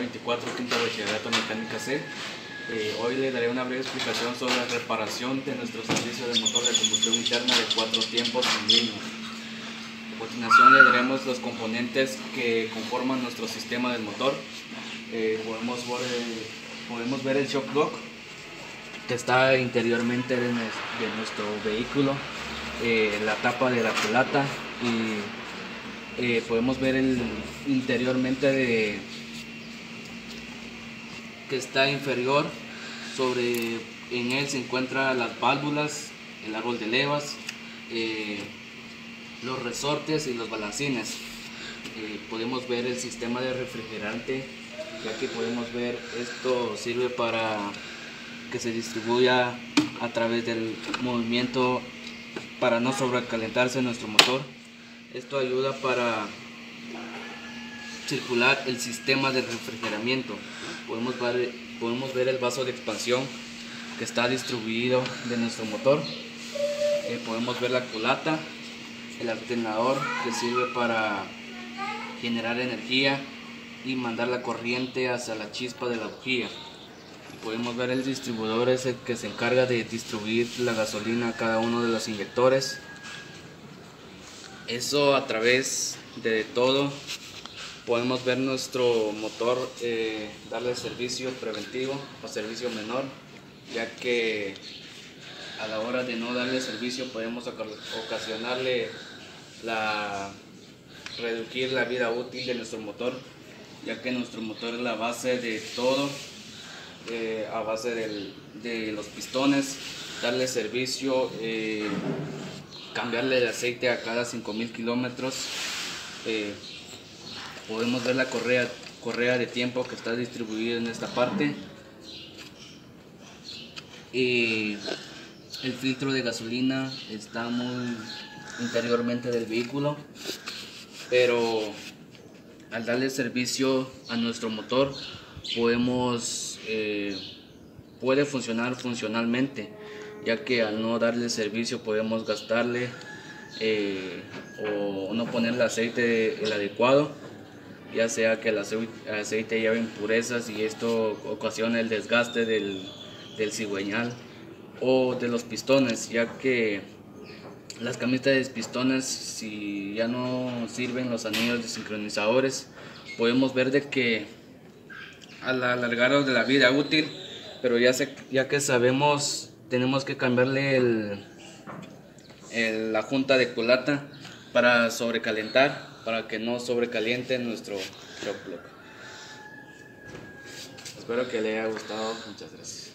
24, quinto bachillerato en mecánica C. Hoy le daré una breve explicación sobre la reparación de nuestro servicio de motor de combustión interna de 4 tiempos en línea. A continuación le daremos los componentes que conforman nuestro sistema del motor. Podemos ver el shock block que está interiormente de nuestro vehículo, la tapa de la culata, y podemos ver interiormente que está inferior. En él se encuentran las válvulas, el árbol de levas, los resortes y los balancines. Podemos ver el sistema de refrigerante, ya que podemos ver esto sirve para que se distribuya a través del movimiento para no sobrecalentarse nuestro motor. Esto ayuda para circular el sistema de refrigeramiento. Podemos ver el vaso de expansión que está distribuido de nuestro motor. Podemos ver la culata, el alternador que sirve para generar energía y mandar la corriente hacia la chispa de la bujía. Podemos ver el distribuidor, es el que se encarga de distribuir la gasolina a cada uno de los inyectores. Eso a través de todo podemos ver nuestro motor darle servicio preventivo o servicio menor, ya que a la hora de no darle servicio podemos ocasionarle reducir la vida útil de nuestro motor, ya que nuestro motor es la base de todo, a base de los pistones, darle servicio, cambiarle el aceite a cada 5000 kilómetros. Podemos ver la correa de tiempo que está distribuida en esta parte, y el filtro de gasolina está muy interiormente del vehículo, pero al darle servicio a nuestro motor puede funcionar funcionalmente, ya que al no darle servicio podemos gastarle o no ponerle el adecuado, ya sea que el aceite lleve impurezas y esto ocasiona el desgaste del cigüeñal o de los pistones, ya que las camisas de pistones, si ya no sirven los anillos desincronizadores, podemos ver de que al alargar de la vida útil, pero ya que sabemos, tenemos que cambiarle la junta de culata para sobrecalentar, para que no sobrecaliente nuestro shock block. Espero que le haya gustado. Muchas gracias.